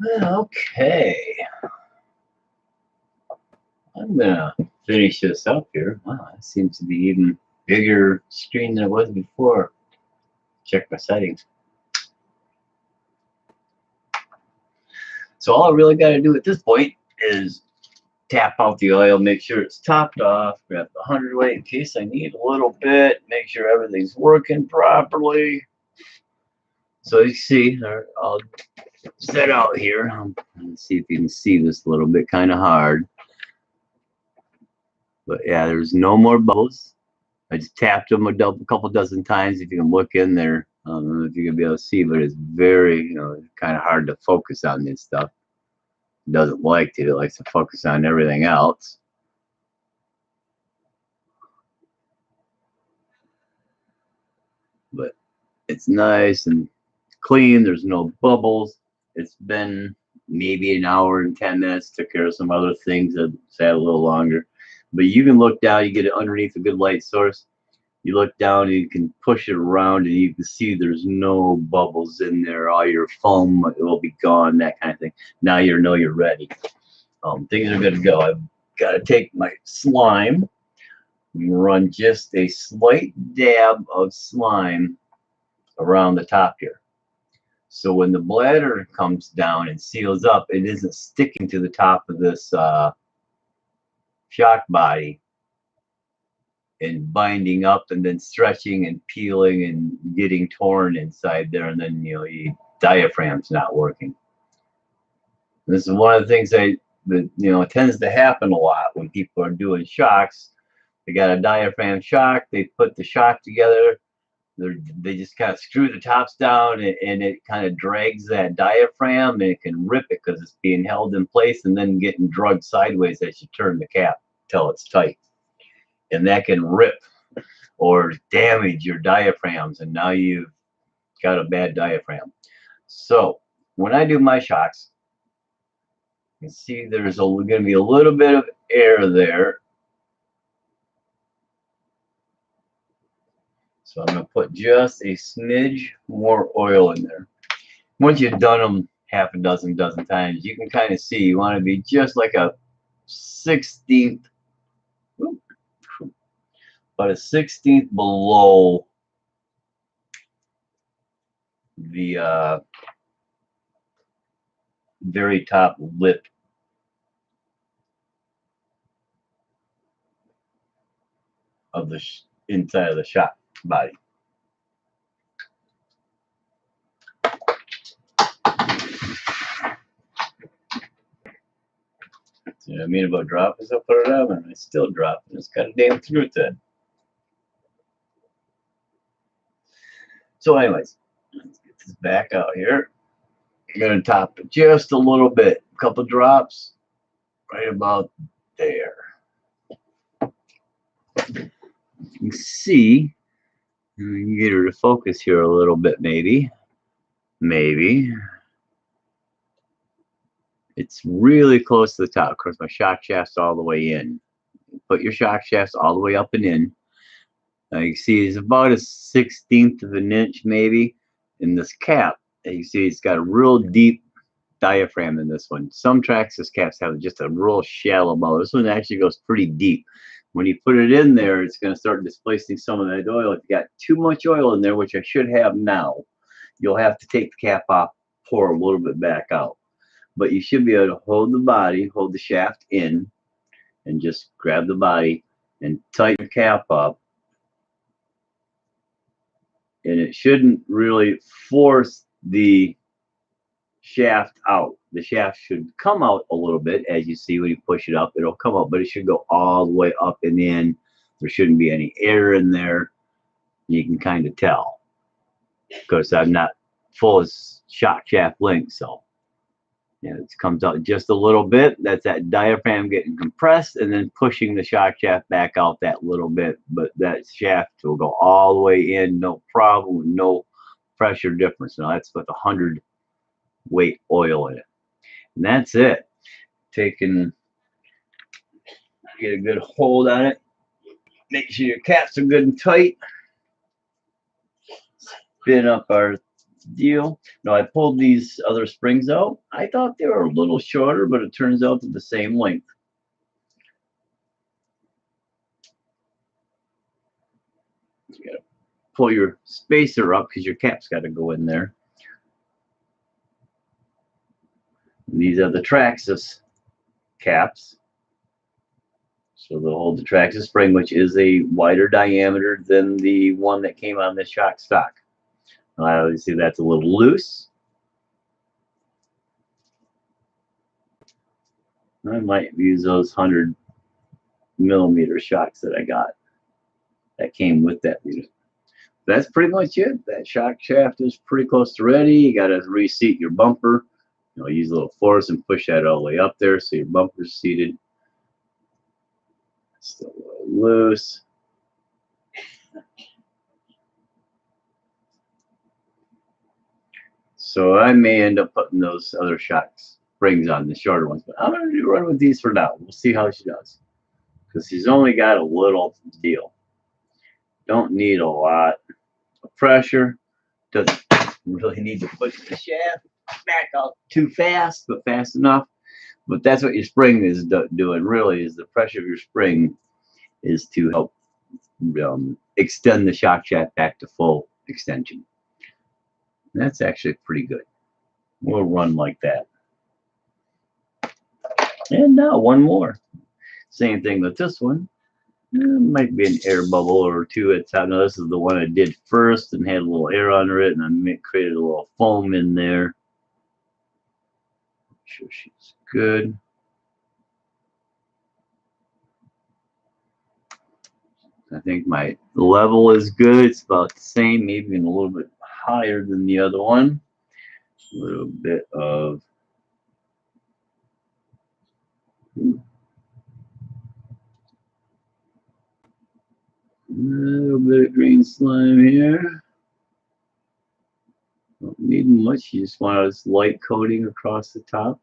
Okay, I'm gonna finish this up here. Wow, it seems to be even bigger screen than it was before. Check my settings. So all I really got to do at this point is tap out the oil, make sure it's topped off, grab the 100 weight in case I need a little bit, make sure everything's working properly. So you see, I'll set out here. Let's see if you can see this a little bit, kind of hard. But yeah, there's no more bubbles. I just tapped them a couple dozen times. If you can look in there, I don't know if you're gonna be able to see, but it's very, kind of hard to focus on this stuff. It doesn't like to. It likes to focus on everything else. But it's nice and clean. There's no bubbles. It's been maybe an hour and 10 minutes. Took care of some other things that sat a little longer. But you can look down. You get it underneath a good light source. You look down and you can push it around and you can see there's no bubbles in there. All your foam will be gone, that kind of thing. Now you know you're ready. Things are good to go. I've got to take my slime and run just a slight dab of slime around the top here. So when the bladder comes down and seals up, it isn't sticking to the top of this shock body and binding up and then stretching and peeling and getting torn inside there, and then your diaphragm's not working. This is one of the things that it tends to happen a lot when people are doing shocks. They got a diaphragm shock, they put the shock together, they just kind of screw the tops down, and it kind of drags that diaphragm, and it can rip it because it's being held in place and then getting drugged sideways as you turn the cap till it's tight. And that can rip or damage your diaphragms, and now you've got a bad diaphragm. So when I do my shocks, you can see there's going to be a little bit of air there. So I'm going to put just a smidge more oil in there. Once you've done them half a dozen times, you can kind of see you want to be just like a 16th, but a 16th below the very top lip of the inside of the shock body. You know what I mean about dropping? So I put it up and I still drop, and it's got a damn through it. So anyways, let's get this back out here. I'm going to top it just a little bit, a couple drops right about there. You can see, you can get her to focus here a little bit, maybe. It's really close to the top. Of course, my shock shaft's all the way in. Put your shock shafts all the way up and in. Now you can see it's about a 16th of an inch maybe in this cap. And you see it's got a real deep diaphragm in this one. Some Traxxas caps have just a real shallow bow. This one actually goes pretty deep. When you put it in there, it's going to start displacing some of that oil. If you got too much oil in there, which I should have now, you'll have to take the cap off, pour a little bit back out. But you should be able to hold the body, hold the shaft in, and just grab the body and tighten the cap up. And it shouldn't really force the shaft out. The shaft should come out a little bit. As you see, when you push it up, it'll come out, but it should go all the way up and in. There shouldn't be any air in there. You can kind of tell because I'm not full of shock shaft length. So yeah, it comes out just a little bit. That's that diaphragm getting compressed and then pushing the shock shaft back out that little bit. But that shaft will go all the way in, no problem, no pressure difference. Now that's with 100 weight oil in it. And that's it. Get a good hold on it. Make sure your caps are good and tight. Spin up our deal. Now I pulled these other springs out. I thought they were a little shorter, but it turns out they're the same length. You gotta pull your spacer up because your cap's got to go in there. And these are the Traxxas caps. So they'll hold the Traxxas spring, which is a wider diameter than the one that came on the shock stock. Obviously, that's a little loose. I might use those 100mm shocks that I got that came with that unit. That's pretty much it. That shock shaft is pretty close to ready. You got to reseat your bumper. You know, use a little force and push that all the way up there so your bumper's seated. Still a little loose. So I may end up putting those other shock springs on the shorter ones, but I'm going to run with these for now. We'll see how she does. Because she's only got a little deal. Don't need a lot of pressure. Doesn't really need to push the shaft back out too fast, but fast enough. But that's what your spring is doing, really, is the pressure of your spring is to help extend the shock shaft back to full extension. And that's actually pretty good. We'll run like that. And now one more. Same thing with this one. Might be an air bubble or two at the top. Now this is the one I did first and had a little air under it, and I created a little foam in there. Make sure she's good. I think my level is good. It's about the same, maybe even a little bit higher than the other one. A little bit of green slime here. Don't need much. You just want this light coating across the top.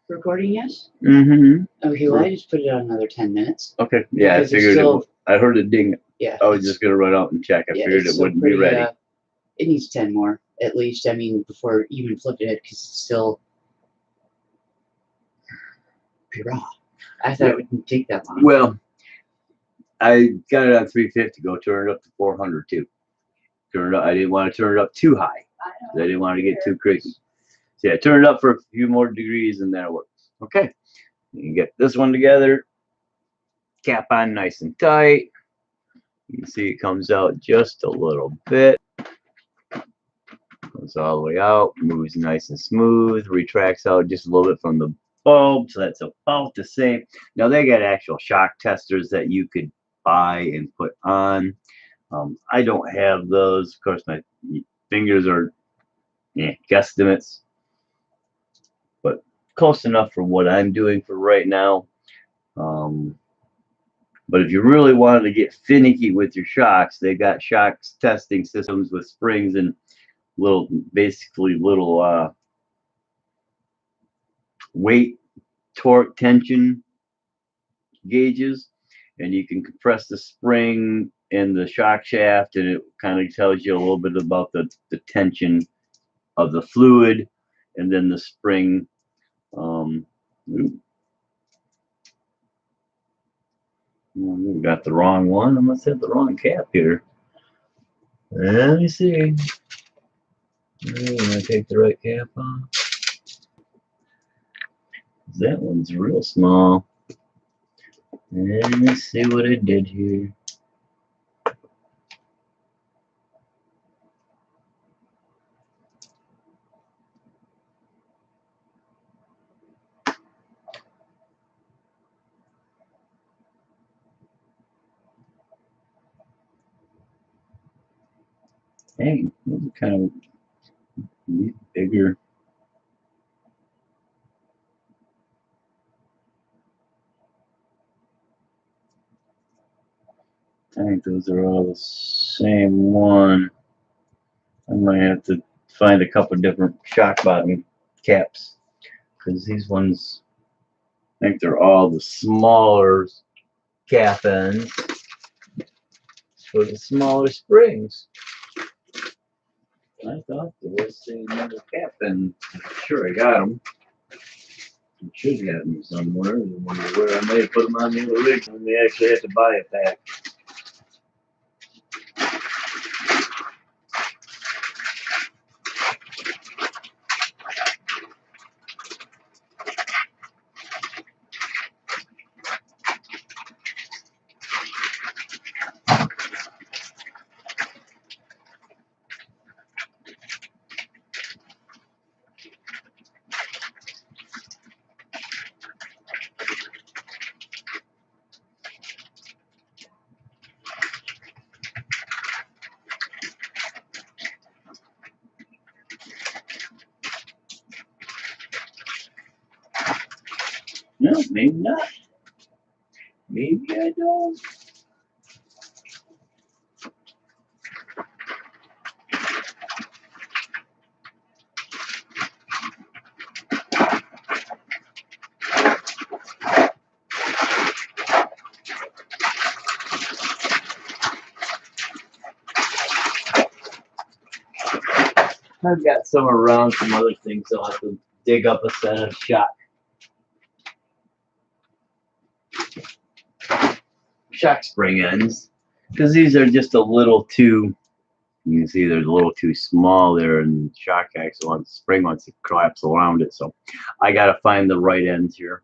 Recording, yes? Mm-hmm. Okay, well, I just put it on another 10 minutes. Okay. Yeah, I figured still, I heard a ding. Yeah. I was just going to run out and check. I figured it wouldn't be ready. It needs 10 more, at least. I mean, before even flipping it, because it's still pretty raw. I thought it wouldn't take that long. Well, I got it on 350. Go turn it up to 400 too. Turn it up. I didn't want to turn it up too high. I didn't want to get too crazy. So yeah, turn it up for a few more degrees and that'll work. Okay. You can get this one together. Cap on nice and tight. You can see it comes out just a little bit. Goes all the way out. Moves nice and smooth. Retracts out just a little bit from the bulb. So that's about the same. Now they got actual shock testers that you could buy and put on. I don't have those. Of course, my fingers are guesstimates, but close enough for what I'm doing for right now. But if you really wanted to get finicky with your shocks, they got shocks testing systems with springs and basically little weight, torque, tension gauges, and you can compress the spring and the shock shaft, and it kind of tells you a little bit about the tension of the fluid, and then the spring. We got the wrong one. I must have the wrong cap here. Let me see. I'm gonna take the right cap off. That one's real small. And let's see what I did here. Dang, those are kind of bigger. I think those are all the same one. I might have to find a couple different shock bottom caps, because these ones, I think they're all the smaller cap ends for the smaller springs. I thought there was another cap end. I'm sure I got them. I should have them somewhere. I wonder where I may have put them on the other rig when they actually had to buy a pack. No, maybe not. Maybe I don't. I've got some around, some other things. I'll have to dig up a set of shock spring ends, because these are just a little too, you can see they're a little too small there, and shock axle on the spring wants to collapse around it. So I got to find the right ends here.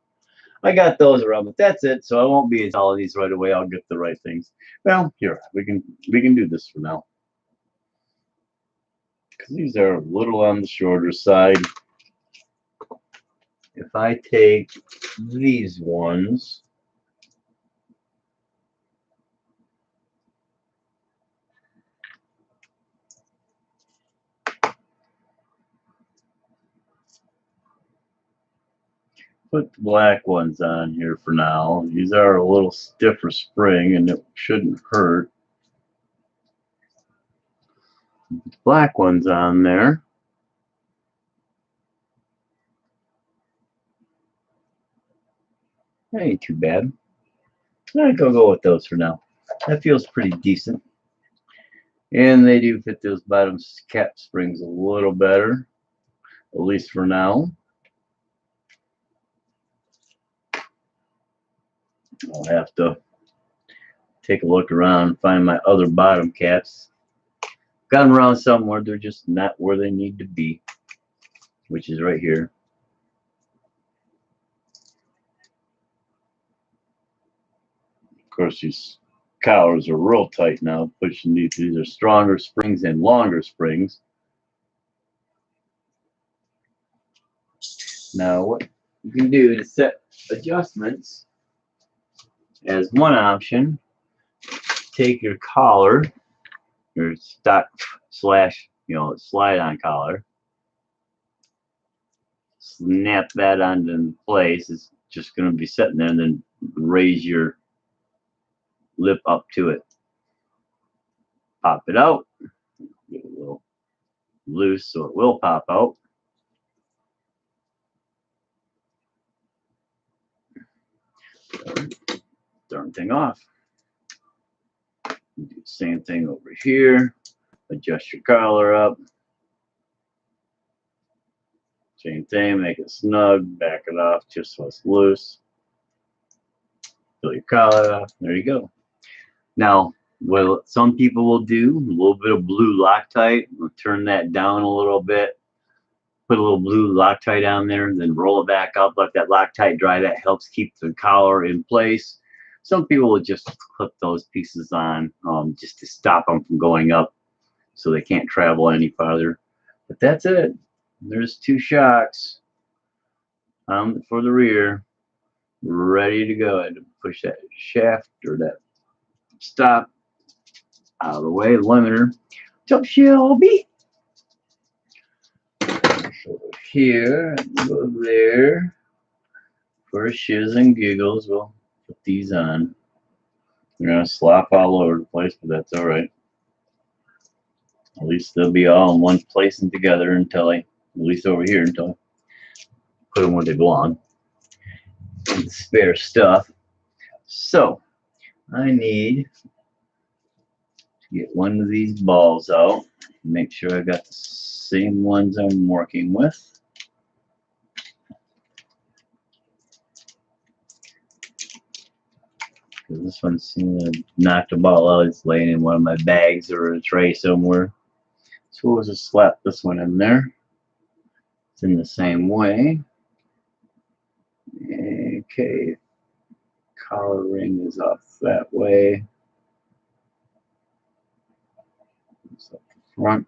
I got those around, but that's it. So I won't be installing these right away. I'll get the right things. Well, here we can do this for now, because these are a little on the shorter side. If I take these ones, put the black ones on here for now. These are a little stiffer spring, and it shouldn't hurt. Put the black ones on there. That ain't too bad. I think I'll go with those for now. That feels pretty decent. And they do fit those bottom cap springs a little better, at least for now. I'll have to take a look around and find my other bottom caps. Got them around somewhere, they're just not where they need to be, which is right here. Of course, these collars are real tight now, pushing these are stronger springs and longer springs. Now what you can do to set adjustments, as one option, take your collar, your stock slash, slide on collar, snap that onto place. It's just going to be sitting there, and then raise your lip up to it. Pop it out, get it a little loose so it will pop out. Darn thing off. Do the same thing over here. Adjust your collar up. Same thing, make it snug, back it off just so it's loose. Pull your collar off. There you go. Now, what some people will do, a little bit of blue Loctite. We'll turn that down a little bit. Put a little blue Loctite on there, then roll it back up, let that Loctite dry. That helps keep the collar in place. Some people will just clip those pieces on just to stop them from going up so they can't travel any farther. But that's it. There's two shocks for the rear, ready to go. I had to push that shaft or that stop out of the way, limiter. What's up, Shelby? So here, go there. For shiz and giggles, we'll put these on. They're gonna slop all over the place, but that's all right. At least they'll be all in one place and together until at least over here, until I put them where they belong. And spare stuff. So I need to get one of these balls out. Make sure I got the same ones I'm working with. This one seemed to knock the ball out. It's laying in one of my bags or a tray somewhere. So we'll just slap this one in there. It's in the same way. Okay. Collar ring is off that way. It's up the front.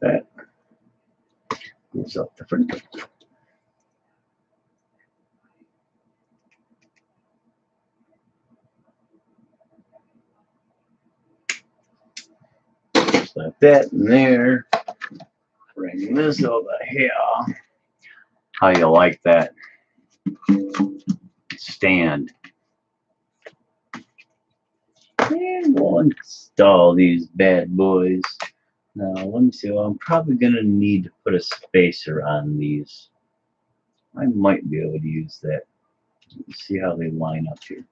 That goes up the front. Just like that in there. Bring this over here. How you like that stand? And we'll install these bad boys. Now let me see. Well, I'm probably gonna need to put a spacer on these. I might be able to use that. Let's see how they line up here.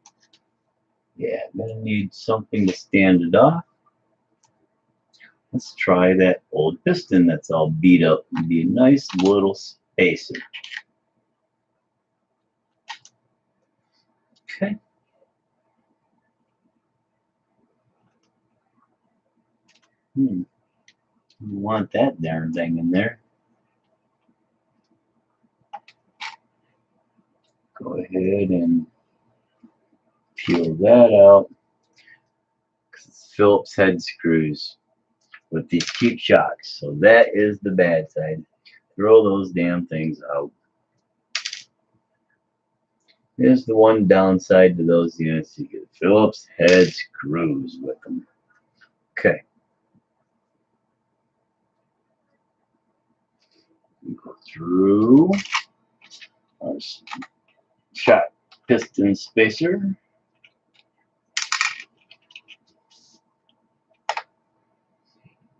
Yeah, I'm gonna need something to stand it off. Let's try that old piston that's all beat up. It'd be a nice little spacer. Okay. You want that darn thing in there. Go ahead and peel that out. It's Phillips head screws with these cheap shocks. So that is the bad side. Throw those damn things out. Here's the one downside to those units. You get Phillips head screws with them. Okay. Go through our shock piston spacer.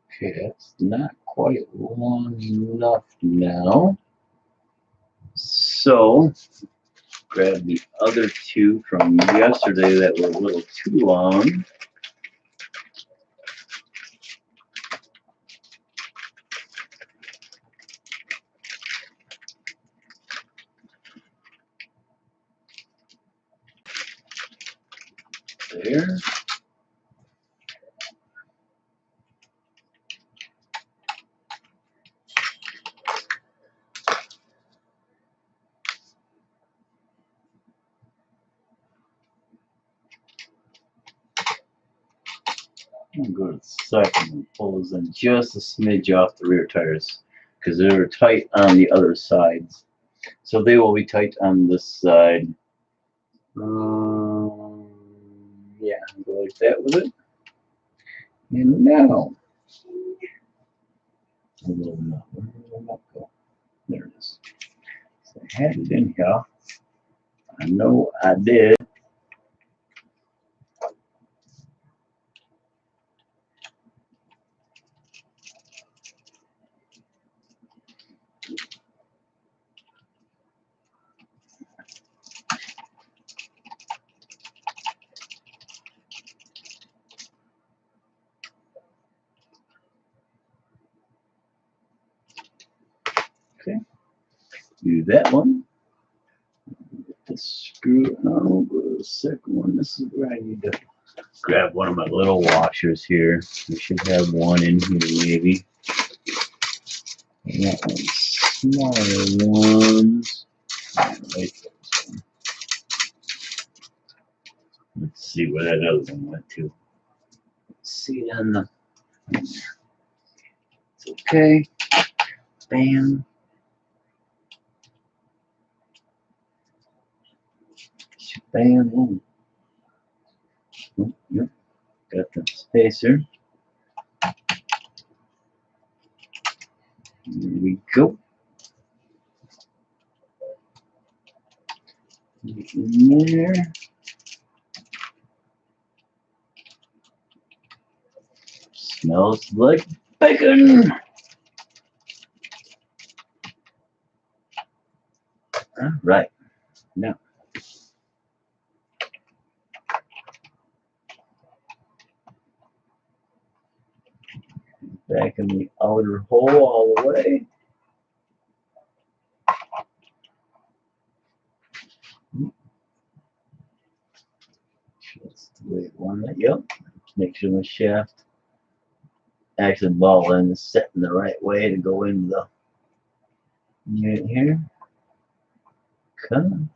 Okay, that's not quite long enough now. So, grab the other two from yesterday that were a little too long. There. I'm going to go to the second and pull those in just a smidge off the rear tires because they were tight on the other sides. So they will be tight on this side. Yeah, go like that with it. And now, there it is. So I had it in here. I know I did. Okay, do that one. Get the screw out. Go to the second one. This is where I need to grab one of my little washers here. We should have one in here maybe. And that one's smaller ones. Let's see where that other one went to. Let's see it on the. It's okay. Bam. Bam. Oh, yep. Got the spacer. There we go. In there. Smells like bacon. All right. Now, back in the outer hole all the way. That's the way it wanted. Yep. Make sure the shaft actually ball end is set in the right way to go into the unit here. Come.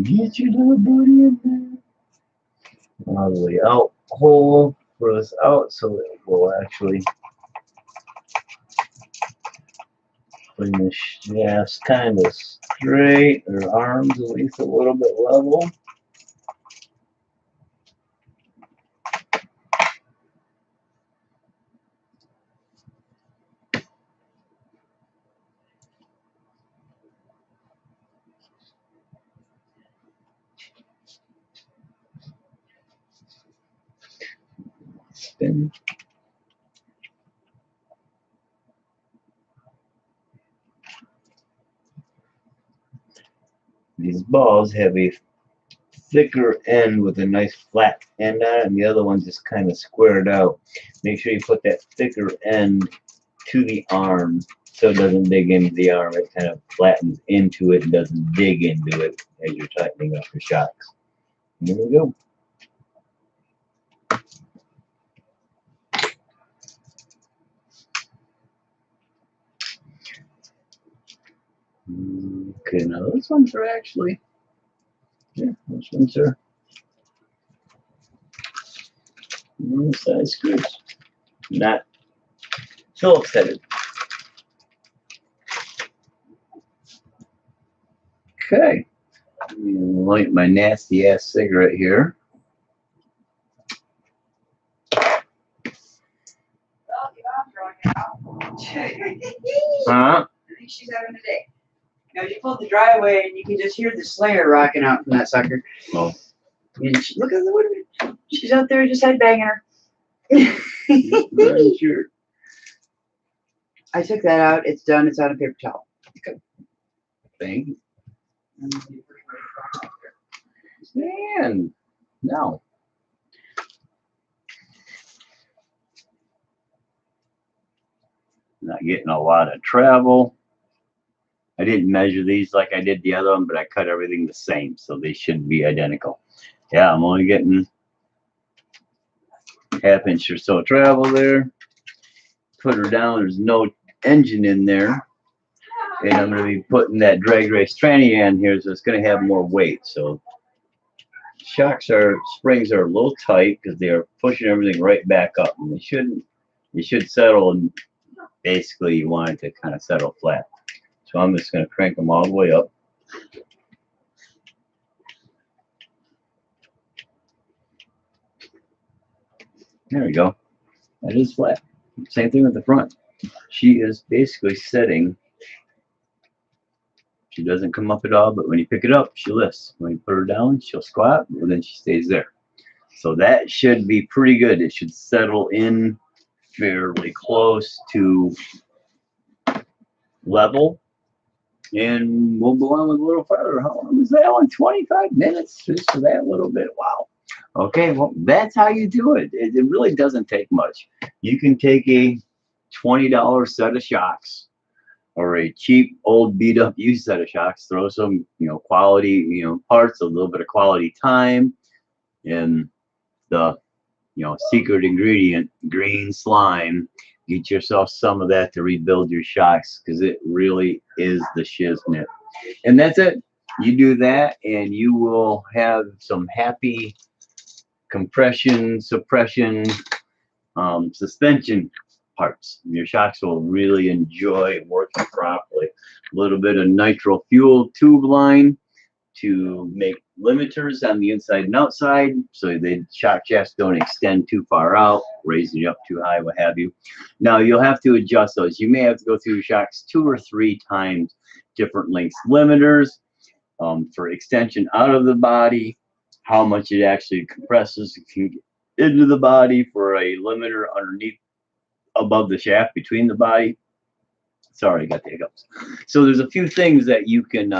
Get your little booty in there. All the way out. Hole for us out so it will actually bring the shafts kind of straight, or arms at least a little bit level. Spin. These balls have a thicker end with a nice flat end on it, and the other one's just kind of squared out. Make sure you put that thicker end to the arm so it doesn't dig into the arm. It kind of flattens into it and doesn't dig into it as you're tightening up the shocks. There we go. Okay, now those ones are actually, yeah, those ones are normal size screws, not Phillips headed. Okay, light my nasty ass cigarette here. Huh? I think she's having a day. You know, you pulled the driveway and you can just hear the Slayer rocking out from that sucker. Oh. And she, look at the wood. She's out there just headbanging her. Very sure. I took that out. It's done. It's on a paper towel. Okay. Thank you. And now. Not getting a lot of travel. I didn't measure these like I did the other one, but I cut everything the same, so they should be identical. Yeah, I'm only getting half-inch or so travel there. Put her down. There's no engine in there, and I'm going to be putting that drag race tranny in here, so it's going to have more weight. So springs are a little tight because they are pushing everything right back up, and they shouldn't. You should settle, and basically you want it to kind of settle flat. So I'm just going to crank them all the way up. There we go. That is flat. Same thing with the front. She is basically sitting. She doesn't come up at all, but when you pick it up, she lifts. When you put her down, she'll squat, and then she stays there. So that should be pretty good. It should settle in fairly close to level. And we'll go on with a little further. How long was that one? 25 minutes just for that little bit. Wow. Okay, well, that's how you do it. It really doesn't take much. You can take a $20 set of shocks or a cheap old beat up used set of shocks, throw some, quality, parts, a little bit of quality time, and the, secret ingredient, green slime. Get yourself some of that to rebuild your shocks, because it really is the shiznit. And that's it. You do that and you will have some happy compression, suppression, suspension parts. Your shocks will really enjoy working properly. A little bit of nitro fuel tube line to make limiters on the inside and outside, so the shock shafts don't extend too far out, raising you up too high, what have you. Now you'll have to adjust those. You may have to go through your shocks 2 or 3 times, different lengths limiters. for extension out of the body, how much it actually compresses into the body for a limiter underneath, above the shaft, between the body. Sorry, I got the hiccups. So there's a few things that you can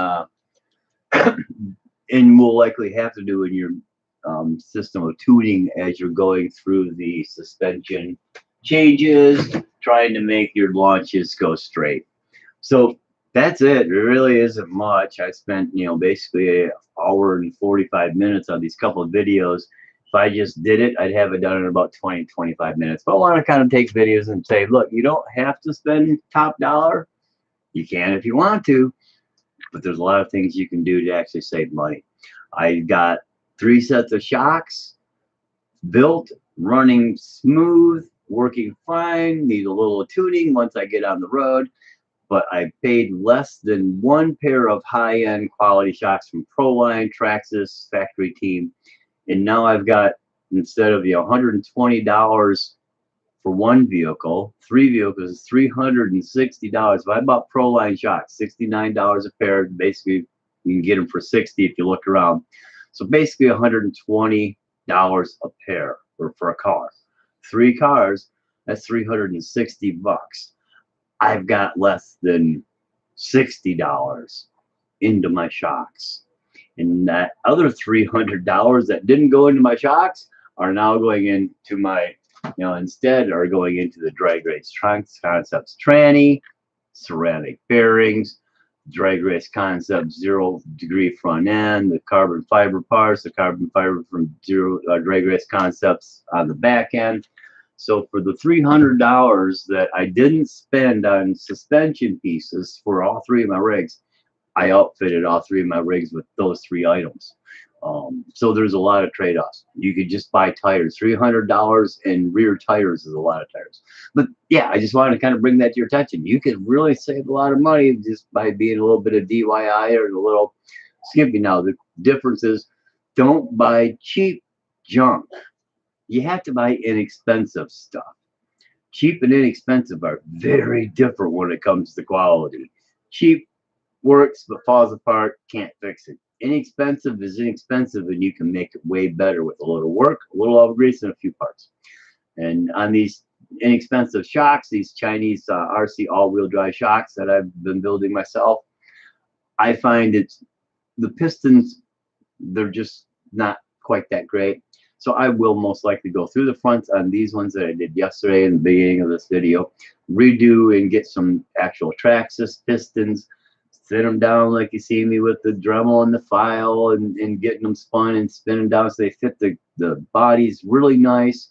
and will likely have to do in your system of tuning as you're going through the suspension changes, trying to make your launches go straight. So that's it. There really isn't much. I spent, basically an hour and 45 minutes on these couple of videos. If I just did it, I'd have it done in about 20, 25 minutes. But I want to kind of take videos and say, look, you don't have to spend top dollar. You can if you want to, but there's a lot of things you can do to actually save money. I got 3 sets of shocks built, running smooth, working fine, need a little tuning once I get on the road. But I paid less than 1 pair of high-end quality shocks from Proline, Traxxas, factory team. And now I've got, instead of $120 for 1 vehicle, 3 vehicles is $360. If I bought Proline shocks, $69 a pair, basically you can get them for $60 if you look around. So basically $120 a pair for a car. 3 cars, that's $360. I've got less than $60 into my shocks. And that other $300 that didn't go into my shocks are now going into my, instead are going into the Drag Race Concepts tranny, ceramic bearings, Drag Race Concepts 0 degree front end, the carbon fiber parts, the carbon fiber from Drag Race Concepts on the back end. So for the $300 that I didn't spend on suspension pieces for all 3 of my rigs, I outfitted all 3 of my rigs with those 3 items. So there's a lot of trade-offs. You could just buy tires. $300 and rear tires is a lot of tires. But yeah, I just wanted to kind of bring that to your attention. You could really save a lot of money just by being a little bit of DIY or a little skimpy. Now, the difference is don't buy cheap junk. You have to buy inexpensive stuff. Cheap and inexpensive are very different when it comes to quality. Cheap works but falls apart, can't fix it. Inexpensive is inexpensive, and you can make it way better with a little work, a little oil grease, and a few parts. And on these inexpensive shocks, these Chinese RC all-wheel drive shocks that I've been building myself, I find the pistons, they're just not quite that great. So I will most likely go through the fronts on these ones that I did yesterday in the beginning of this video, redo and get some actual Traxxas pistons, sit them down like you see me with the Dremel and the file, and getting them spun and spinning down so they fit the bodies really nice,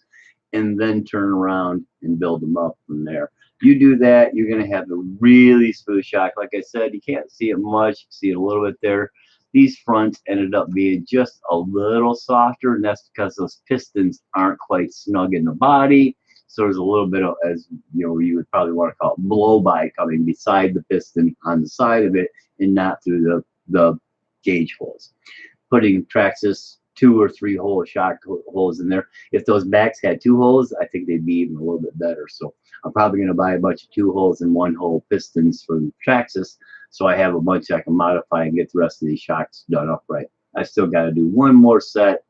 and then turn around and build them up from there. You do that, you're going to have a really smooth shock. Like I said, you can't see it much. You can see it a little bit there. These fronts ended up being just a little softer, and that's because those pistons aren't quite snug in the body. So there's a little bit of, as you would probably want to call it, blow by coming beside the piston on the side of it and not through the gauge holes. Putting Traxxas 2 or 3 hole shock holes in there. If those backs had 2 holes, I think they'd be even a little bit better. So I'm probably going to buy a bunch of 2 holes and 1 hole pistons from Traxxas, so I have a bunch I can modify and get the rest of these shocks done upright. I still got to do 1 more set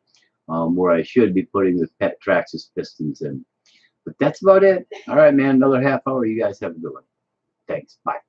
where I should be putting the Traxxas pistons in. But that's about it. All right, man, another half hour. You guys have a good one. Thanks. Bye.